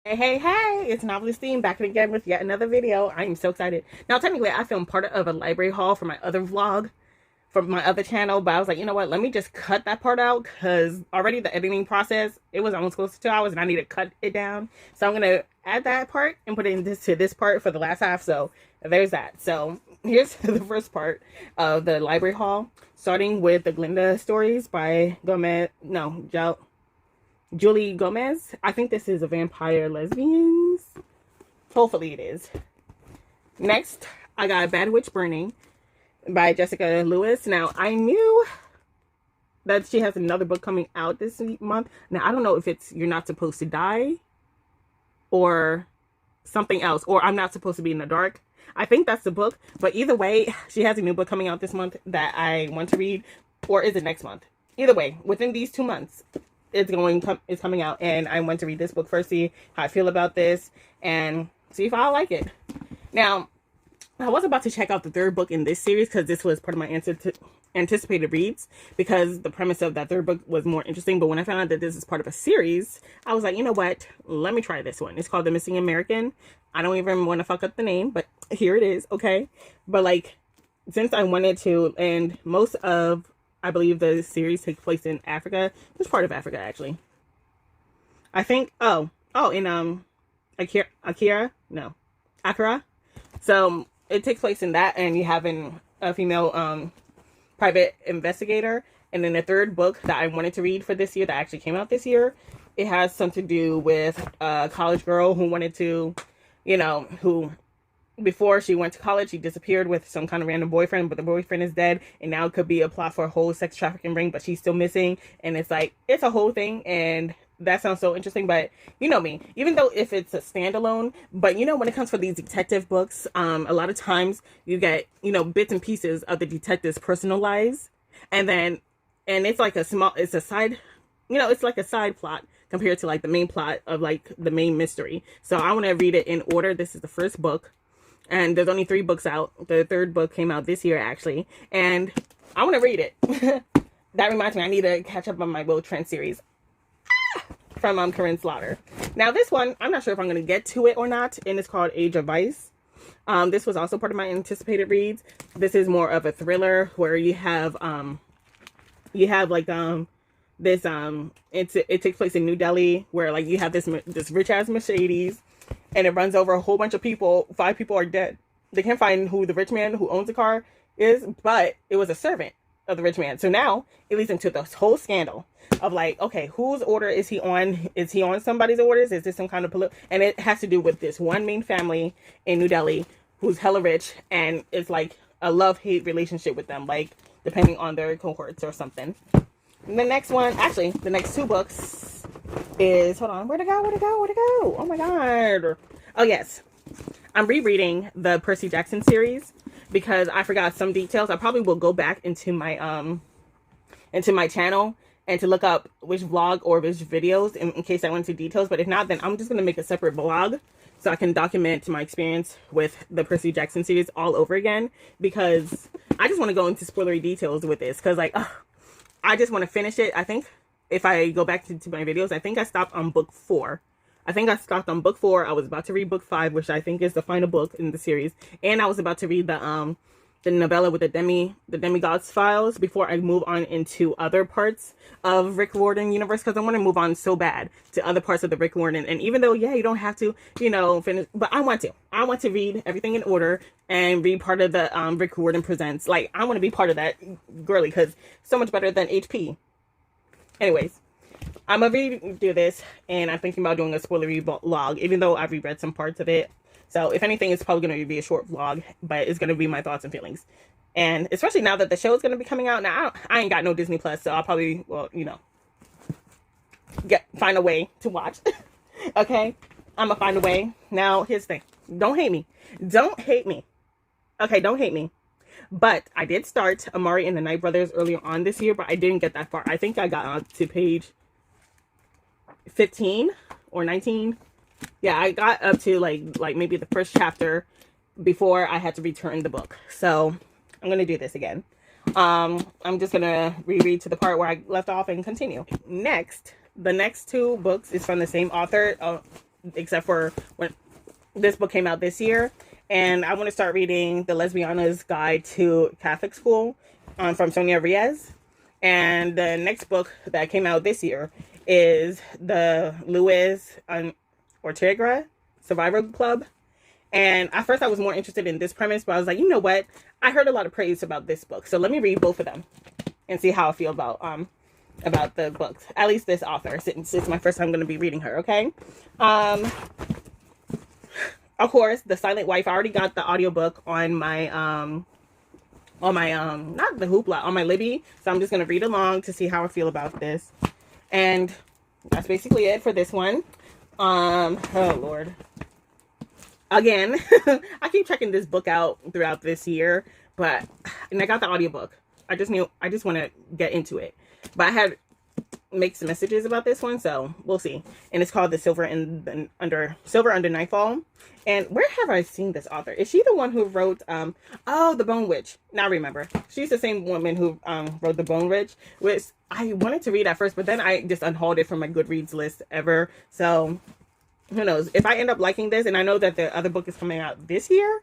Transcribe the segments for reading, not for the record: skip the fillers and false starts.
Hey, hey, hey, it's Novelistine back again with yet another video. I am so excited. Now, technically, I filmed part of a library haul for my other vlog from my other channel, but I was like, you know what, let me just cut that part out because already the editing process, it was almost close to 2 hours and I need to cut it down. So I'm going to add that part and put it into this part for the last half. So there's that. So here's the first part of the library haul, starting with the Glinda stories by Julie Gomez. I think this is a vampire lesbians. Hopefully it is. Next, I got Bad Witch Burning by Jessica Lewis. Now, I knew that she has another book coming out this month. Now, I don't know if it's You're Not Supposed to Die or something else, or I'm Not Supposed to Be in the Dark. I think that's the book, but either way, she has a new book coming out this month that I want to read, or is it next month? Either way, within these 2 months, it's coming out, and I want to read this book first, see how I feel about this, and see if I like it. Now, I was about to check out the third book in this series because this was part of my anticipated reads, because the premise of that third book was more interesting. But when I found out that this is part of a series, I was like, you know what? Let me try this one. It's called The Missing American. I don't even want to fuck up the name, but here it is. Okay. But like, since I wanted to, and most of, I believe the series takes place in Africa. Which part of Africa, actually? I think, in Accra. So it takes place in that, and you have a female private investigator. And then the third book that I wanted to read for this year, that actually came out this year, it has something to do with a college girl who wanted to, who before she went to college, she disappeared with some kind of random boyfriend, but the boyfriend is dead, and now it could be a plot for a whole sex trafficking ring, but she's still missing, and it's like, it's a whole thing, and that sounds so interesting. But you know me, even though if it's a standalone, but when it comes for these detective books, a lot of times you get, bits and pieces of the detective's personal lives, and it's like it's a side, it's like a side plot compared to like the main plot of like the main mystery. So I want to read it in order. This is the first book, and there's only 3 books out. The third book came out this year, actually, and I want to read it. That reminds me, I need to catch up on my Will Trent series from Corinne Slaughter. Now, this one, I'm not sure if I'm going to get to it or not, and it's called Age of Vice. This was also part of my anticipated reads. This is more of a thriller where it takes place in New Delhi, where like you have this rich ass Mercedes, and it runs over a whole bunch of people. 5 people are dead. They can't find who the rich man who owns the car is, but it was a servant of the rich man. So now it leads into this whole scandal of like, okay, whose order is he on? Is he on somebody's orders? Is this some kind of and it has to do with this one main family in New Delhi who's hella rich, and it's like a love-hate relationship with them, like depending on their cohorts or something. And the next one, actually, the next 2 books is, hold on, where'd it go? Oh my god. Oh yes, I'm rereading the Percy Jackson series because I forgot some details. I probably will go back into my channel and to look up which vlog or which videos in case I went into details. But if not, then I'm just going to make a separate vlog so I can document my experience with the Percy Jackson series all over again, because I just want to go into spoilery details with this, because like, I just want to finish it. I think if I go back to my videos, I think I stopped on book 4. I was about to read book 5, which I think is the final book in the series. And I was about to read the novella with the Demigods Files before I move on into other parts of Rick Riordan universe, because I want to move on so bad to other parts of the Rick Riordan. And even though, yeah, you don't have to, finish, but I want to read everything in order and read part of the Rick Riordan Presents. Like, I want to be part of that, girly, because so much better than HP. Anyways, I'm gonna redo this, and I'm thinking about doing a spoilery vlog, even though I've reread some parts of it. So if anything, it's probably going to be a short vlog, but it's going to be my thoughts and feelings. And especially now that the show is going to be coming out. Now, I ain't got no Disney Plus, so I'll probably, find a way to watch. Okay? I'm going to find a way. Now, here's the thing. Don't hate me. Okay, don't hate me. But I did start Amari and the Night Brothers earlier on this year, but I didn't get that far. I think I got on to page 15 or 19. Yeah, I got up to like maybe the first chapter before I had to return the book. So I'm gonna do this again. I'm just gonna reread to the part where I left off and continue. Next, the next 2 books is from the same author. except for when this book came out this year. And I want to start reading The Lesbiana's Guide to Catholic School from Sonia Reyes. And the next book that came out this year is the Luis Ortega Survivor Club. And at first I was more interested in this premise, but I was like, you know what? I heard a lot of praise about this book. So let me read both of them and see how I feel about the books. At least this author, since it's my first time going to be reading her, okay? Of course, The Silent Wife. I already got the audiobook on my not the Hoopla, on my Libby. So I'm just going to read along to see how I feel about this. And that's basically it for this one. Oh Lord. Again, I keep checking this book out throughout this year, and I got the audiobook. I just want to get into it. But I had mixed messages about this one, so we'll see. And it's called Silver Under Nightfall. And where have I seen this author? Is she the one who wrote The Bone Witch? Now I remember. She's the same woman who wrote The Bone Witch, which I wanted to read at first, but then I just unhauled it from my Goodreads list ever. So who knows? If I end up liking this, and I know that the other book is coming out this year,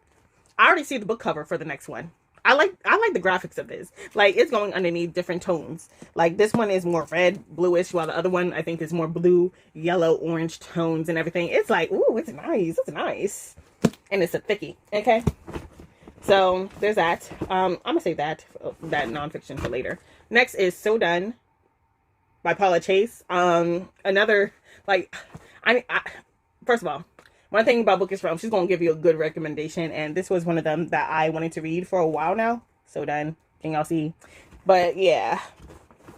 I already see the book cover for the next one. I like the graphics of this. Like, it's going underneath different tones. Like, this one is more red, bluish, while the other one, I think, is more blue, yellow, orange tones and everything. It's like, ooh, it's nice. It's nice. And it's a thickie, okay? So, there's that. I'm going to save that nonfiction for later. Next is So Done by Paula Chase. Another, like, first of all, one thing about Bookish Realm, she's going to give you a good recommendation. And this was one of them that I wanted to read for a while now. So Done. Can y'all see? But yeah,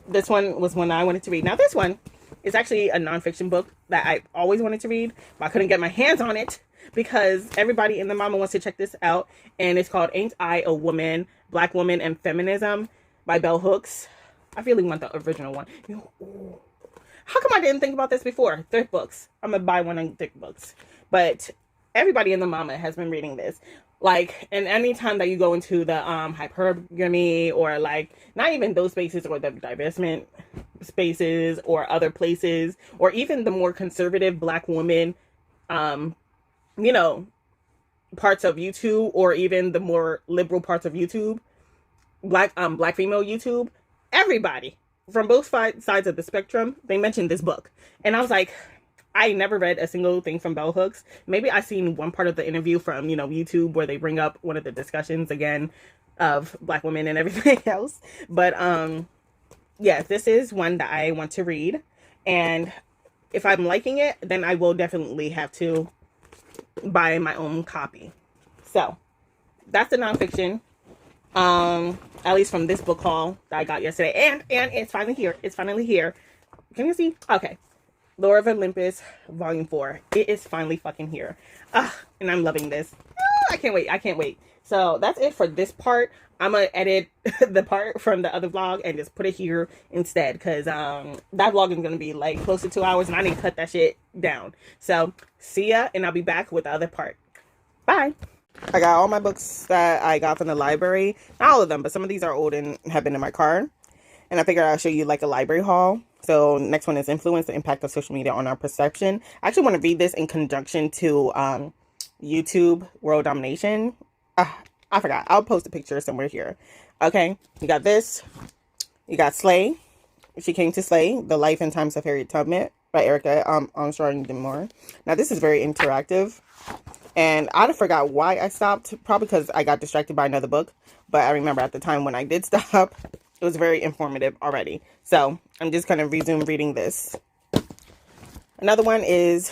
this one was one I wanted to read. Now this one is actually a nonfiction book that I always wanted to read, but I couldn't get my hands on it because everybody in the mama wants to check this out. And it's called Ain't I a Woman? Black Woman and Feminism by Bell Hooks. I really want the original one. How come I didn't think about this before? Thrift books. I'm going to buy one on Thrift books. But everybody in the mama has been reading this. Like, and any time that you go into the hypergamy or like not even those spaces or the divestment spaces or other places or even the more conservative Black woman, parts of YouTube or even the more liberal parts of YouTube, Black female YouTube, everybody from both sides of the spectrum, they mentioned this book. And I was like, I never read a single thing from Bell Hooks. Maybe I seen one part of the interview from, YouTube where they bring up one of the discussions again of Black women and everything else. But, yes, this is one that I want to read. And if I'm liking it, then I will definitely have to buy my own copy. So, that's the nonfiction. At least from this book haul that I got yesterday. And it's finally here. It's finally here. Can you see? Okay. Lore of Olympus, Volume 4. It is finally fucking here. And I'm loving this. I can't wait. I can't wait. So that's it for this part. I'm going to edit the part from the other vlog and just put it here instead. Because that vlog is going to be like close to 2 hours and I need to cut that shit down. So see ya and I'll be back with the other part. Bye. I got all my books that I got from the library. Not all of them, but some of these are old and have been in my car. And I figured I'll show you like a library haul. So next one is Influence, the Impact of Social Media on Our Perception. I actually want to read this in conjunction to YouTube World Domination. I forgot. I'll post a picture somewhere here. Okay, you got this. You got Slay. She Came to Slay, The Life and Times of Harriet Tubman by Erica Armstrong Demore. Now this is very interactive. And I forgot why I stopped. Probably because I got distracted by another book. But I remember at the time when I did stop, it was very informative already. So I'm just going to resume reading this. Another one is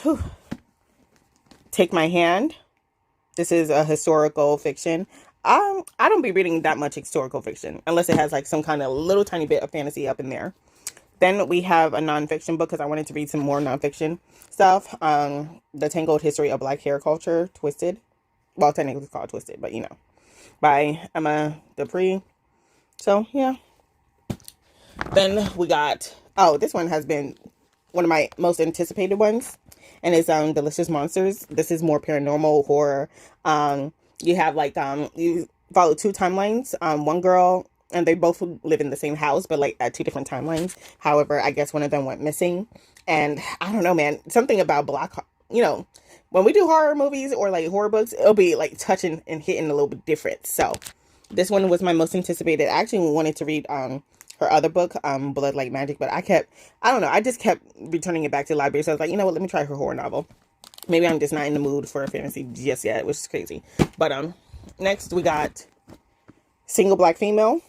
Take My Hand. This is a historical fiction. I don't be reading that much historical fiction unless it has like some kind of little tiny bit of fantasy up in there. Then we have a nonfiction book because I wanted to read some more nonfiction stuff. The Tangled History of Black Hair Culture, Twisted. Well, technically it's called Twisted, but by Emma Dupree. So, yeah. Then we got, this one has been one of my most anticipated ones. And it's Delicious Monsters. This is more paranormal horror. You have like, you follow two timelines. One girl, and they both live in the same house, but like at two different timelines. However, I guess one of them went missing. And I don't know, man, something about you know, when we do horror movies or like horror books, it'll be like touching and hitting a little bit different. So this one was my most anticipated. I actually wanted to read her other book, Blood Like Magic, but I don't know, I just kept returning it back to the library. So I was like, you know what, let me try her horror novel. Maybe I'm just not in the mood for a fantasy just yet, which is crazy. But next we got Single Black Female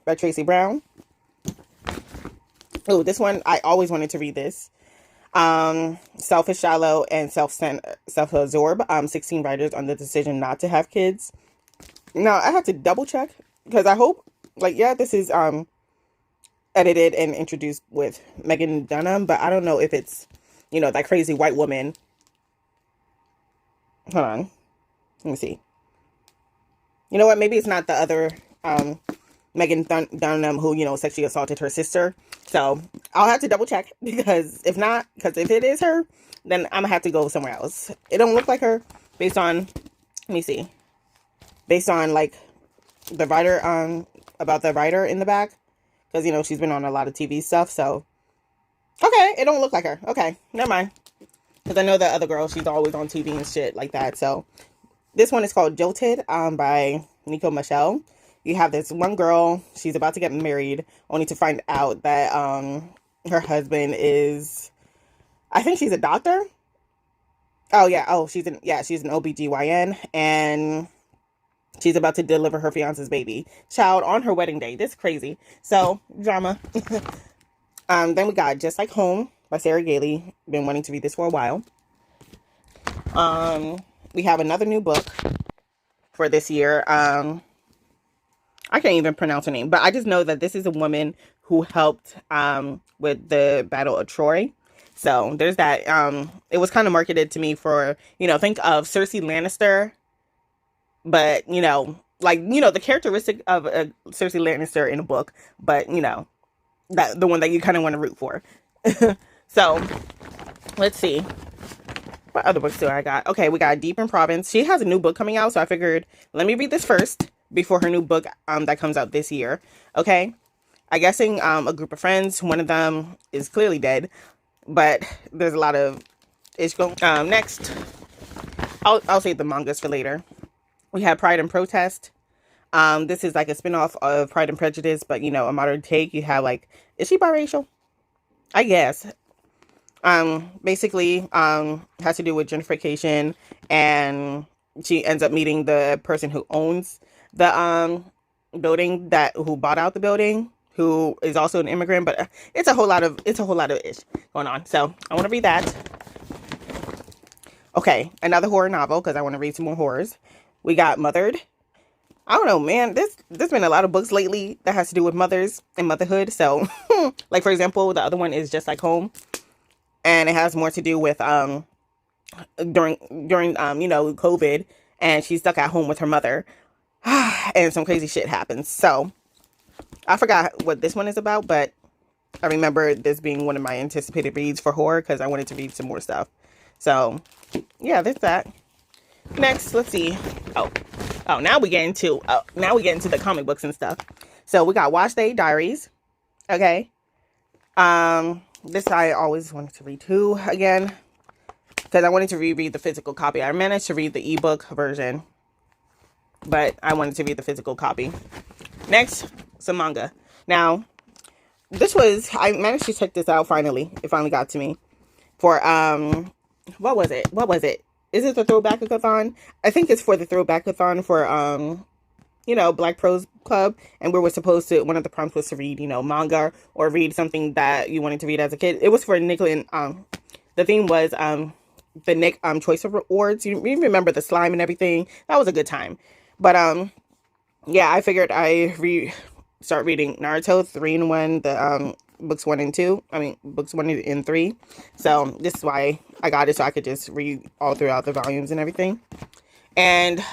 by Tracy Brown. Oh, this one, I always wanted to read this. Selfish, Shallow, and Self-Absorbed. 16 writers on the decision not to have kids. Now, I have to double check because I hope, like, yeah, this is edited and introduced with Megan Dunham, but I don't know if it's, you know, that crazy white woman. Hold on. Let me see. You know what? Maybe it's not the other Megan Dunham who, you know, sexually assaulted her sister. So I'll have to double check because if not, because if it is her, then I'm gonna have to go somewhere else. It don't look like her based on, let me see, based on like the writer, about the writer in the back, because, you know, she's been on a lot of TV stuff. So, okay, it don't look like her. Okay, never mind. Because I know that other girl, she's always on TV and shit like that. So this one is called Jilted, by Nico Michelle. You have this one girl, she's about to get married, only to find out that her husband is, I think she's a doctor. Oh yeah, she's an OBGYN, and she's about to deliver her fiance's baby child on her wedding day. This is crazy. So, drama. Then we got Just Like Home by Sarah Gailey. Been wanting to read this for a while. We have another new book for this year. I can't even pronounce her name, but I just know that this is a woman who helped with the Battle of Troy. So there's that. It was kind of marketed to me for, you know, think of Cersei Lannister, but, you know, like, you know, the characteristic of Cersei Lannister in a book, but, you know, that the one that you kind of want to root for. So let's see. What other books do I got? Okay, we got Deep in Province. She has a new book coming out, so I figured, let me read this first before her new book that comes out this year. Okay, I'm guessing a group of friends. One of them is clearly dead, but there's a lot of ish going. Next, I'll save the mangas for later. We have Pride and Protest. This is like a spinoff of Pride and Prejudice, but, you know, a modern take. You have, like, is she biracial? I guess. Basically, has to do with gentrification, and she ends up meeting the person who owns the building, who bought out the building, who is also an immigrant. But it's a whole lot of ish going on. So I want to read that. Okay, another horror novel, because I want to read some more horrors. We got Mothered. I don't know, man. There's been a lot of books lately that has to do with mothers and motherhood. So, like, for example, the other one is Just Like Home, and it has more to do with during you know, COVID, and she's stuck at home with her mother, and some crazy shit happens. So I forgot what this one is about, but I remember this being one of my anticipated reads for horror because I wanted to read some more stuff. So yeah, there's that. Next, let's see. Now we get into the comic books and stuff. So we got Wash Day Diaries. Okay. This I always wanted to read too, again, because I wanted to reread the physical copy. I managed to read the ebook version, but I wanted to read the physical copy. Next, some manga. Now, I managed to check this out finally. It finally got to me. For, what was it? Is it the Throwback-a-thon? I think it's for the Throwback-a-thon for, you know, Black Prose Club, and we were supposed to, one of the prompts was to read, you know, manga or read something that you wanted to read as a kid. It was for Nick and, the theme was, the Nick, Choice Awards. You remember the slime and everything? That was a good time. But, yeah, I figured start reading Naruto 3-in-1, the, books 1 and 2. I mean, books 1 and 3. So this is why I got it, so I could just read all throughout the volumes and everything. And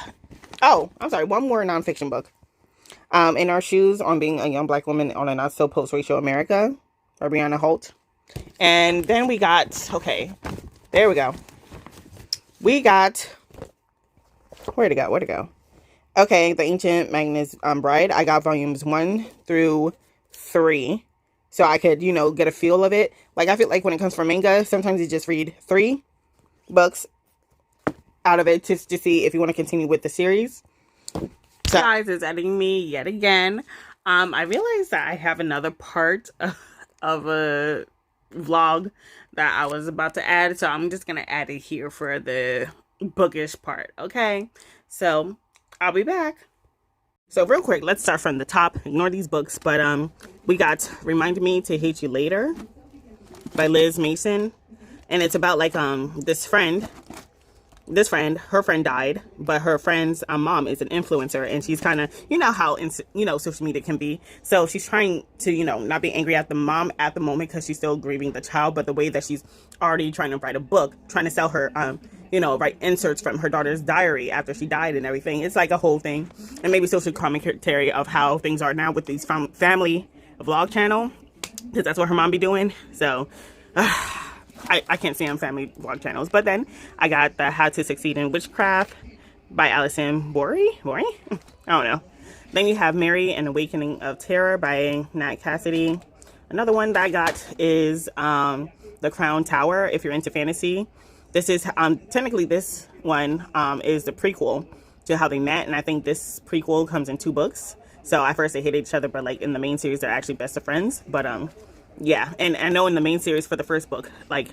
I'm sorry, one more nonfiction book. In Our Shoes on Being a Young Black Woman on a Not So Post-Racial America by Brianna Holt. And then we got, okay, there we go. We got, where'd it go? Okay, The Ancient Magnus Bride. I got volumes 1 through 3. So I could, you know, get a feel of it. Like, I feel like when it comes from manga, sometimes you just read 3. books out of it just to see if you want to continue with the series. So guys is editing me yet again. I realized that I have another part of a vlog that I was about to add, so I'm just gonna add it here for the bookish part. Okay, so I'll be back. So real quick, let's start from the top. Ignore these books, but we got Remind Me to Hate You Later by Liz Mason, and it's about like her friend died, but her friend's mom is an influencer, and she's kind of, you know how social media can be. So she's trying to, not be angry at the mom at the moment because she's still grieving the child, but the way that she's already trying to write a book, trying to sell her write inserts from her daughter's diary after she died and everything. It's like a whole thing. And maybe social commentary of how things are now with these family vlog channel, because that's what her mom be doing. So I can't see on family vlog channels. But then I got the How to Succeed in Witchcraft by Alison Borey. I don't know. Then you have Mary, An Awakening of Terror by Nat Cassidy. Another one that I got is The Crown Tower, if you're into fantasy. This is technically this one is the prequel to how they met, and I think this prequel comes in 2 books. So at first they hate each other, but like in the main series they're actually best of friends. But yeah, and I know in the main series for the first book, like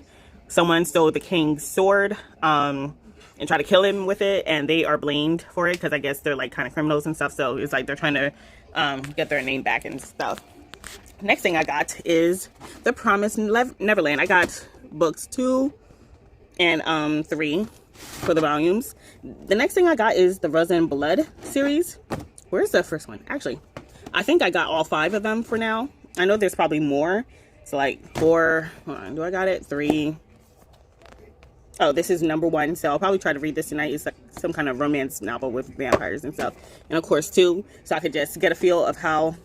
someone stole the king's sword and tried to kill him with it, and they are blamed for it because I guess they're like kind of criminals and stuff. So it's like they're trying to get their name back and stuff. Next thing I got is The Promised Neverland. I got books 2 and 3 for the volumes. The next thing I got is the Rosa and Blood series. Where's the first one? Actually, I think I got all 5 of them for now. I know there's probably more. So like 4, hold on, do I got it? 3. Oh, this is number 1. So I'll probably try to read this tonight. It's like some kind of romance novel with vampires and stuff. And of course 2, so I could just get a feel of how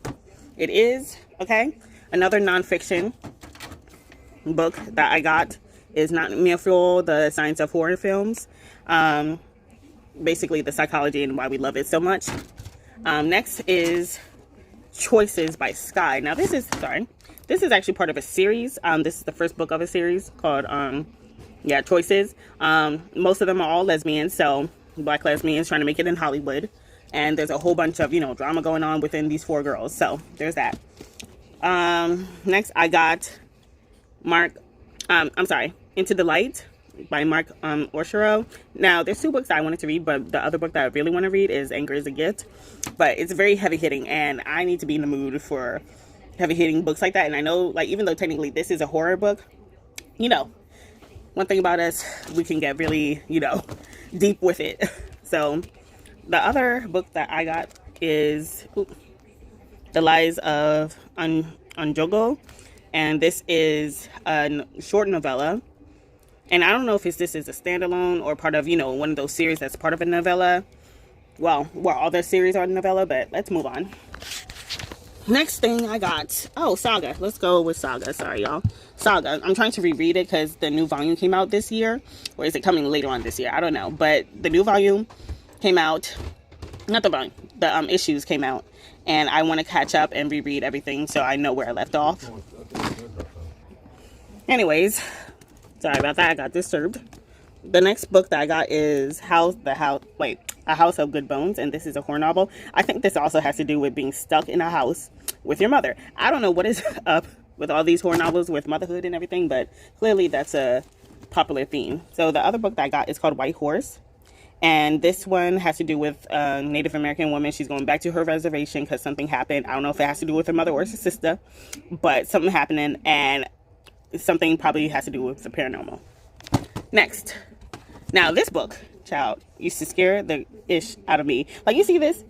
it is. Okay. Another nonfiction book that I got is Not Mere Fool, The Science of Horror Films. Basically the psychology and why we love it so much. Next is Choices by Sky. Now this is actually part of a series. This is the first book of a series called Choices. Most of them are all lesbians, so black lesbians trying to make it in Hollywood, and there's a whole bunch of drama going on within these 4 girls. So there's that. Next I got Into the Light by Mark Oshiro. Now there's 2 books that I wanted to read, but the other book that I really want to read is Anger is a Gift, but it's very heavy hitting, and I need to be in the mood for heavy hitting books like that. And I know, like, even though technically this is a horror book, one thing about us, we can get really deep with it. So the other book that I got is The Lies of Unjogo, and this is a short novella. And I don't know if this is a standalone or part of, one of those series that's part of a novella. Well, all their series are novella, but let's move on. Next thing I got, Saga. Let's go with Saga. Sorry, y'all. Saga. I'm trying to reread it because the new volume came out this year. Or is it coming later on this year? I don't know. But the new volume came out. Not the volume. The issues came out. And I want to catch up and reread everything so I know where I left off. Anyways, sorry about that. I got disturbed. The next book that I got is A House of Good Bones, and this is a horror novel. I think this also has to do with being stuck in a house with your mother. I don't know what is up with all these horror novels with motherhood and everything, but clearly that's a popular theme. So the other book that I got is called White Horse, and this one has to do with a Native American woman. She's going back to her reservation because something happened. I don't know if it has to do with her mother or her sister, but something happening, and something probably has to do with the paranormal. Next. Now, this book, child, used to scare the ish out of me. Like, you see this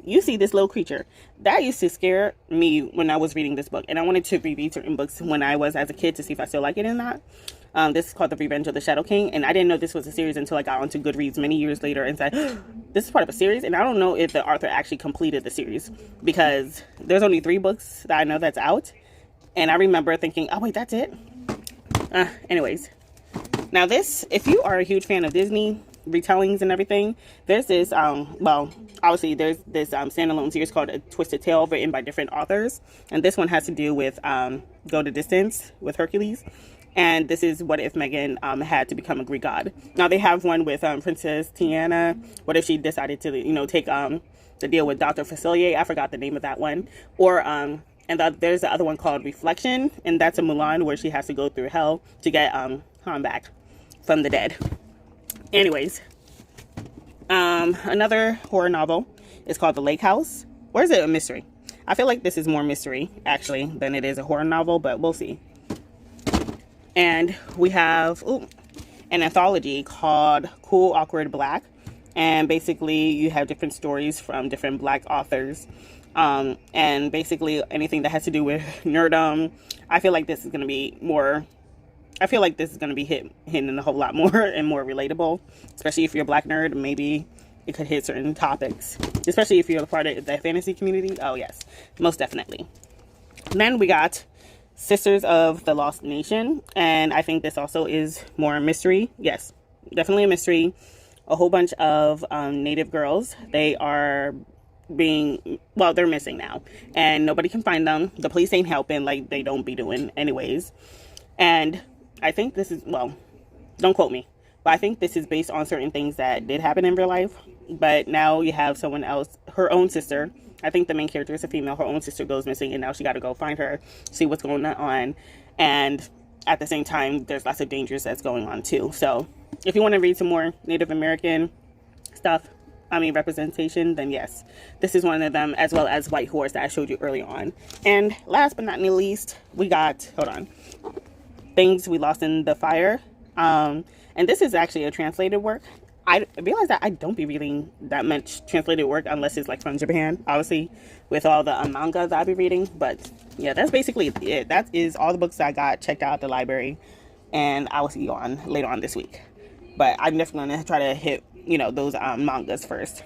little creature. That used to scare me when I was reading this book. And I wanted to reread certain books when I was as a kid to see if I still like it or not. This is called The Revenge of the Shadow King. And I didn't know this was a series until I got onto Goodreads many years later and said, this is part of a series. And I don't know if the author actually completed the series, because there's only 3 books that I know that's out. And I remember thinking, oh, wait, that's it? Anyways. Now this, if you are a huge fan of Disney retellings and everything, there's this, obviously there's this standalone series called A Twisted Tale, written by different authors. And this one has to do with Go the Distance with Hercules. And this is what if Meghan had to become a Greek god. Now they have one with Princess Tiana. What if she decided to, you know, take the deal with Dr. Facilier? I forgot the name of that one. Or there's the other one called Reflection, and that's a Mulan where she has to go through hell to get Han back from the dead. Anyways, another horror novel is called The Lake House. Or is it a mystery? I feel like this is more mystery, actually, than it is a horror novel, but we'll see. And we have an anthology called Cool, Awkward, Black. And basically, you have different stories from different Black authors. And basically, anything that has to do with nerdom. I feel like this is going to be more... I feel like this is going to be hitting a whole lot more and more relatable. Especially if you're a Black nerd, maybe it could hit certain topics. Especially if you're a part of the fantasy community. Oh, yes. Most definitely. And then we got Sisters of the Lost Nation. And I think this also is more a mystery. Yes, definitely a mystery. A whole bunch of Native girls. They are they're missing now. And nobody can find them. The police ain't helping like they don't be doing anyways. And I think this is, well, don't quote me, but I think this is based on certain things that did happen in real life. But now you have someone else, her own sister. I think the main character is a female. Her own sister goes missing, and now she got to go find her, see what's going on. And at the same time, there's lots of dangers that's going on too. So if you want to read some more Native American stuff, representation, then yes, this is one of them, as well as White Horse that I showed you earlier on. And last but not least, we got, Things We Lost in the Fire. And this is actually a translated work. I realize that I don't be reading that much translated work unless it's like from Japan, obviously, with all the manga that I'll be reading. But yeah, that's basically it. That is all the books that I got checked out at the library. And I will see you on later on this week. But I'm definitely going to try to hit, those mangas first.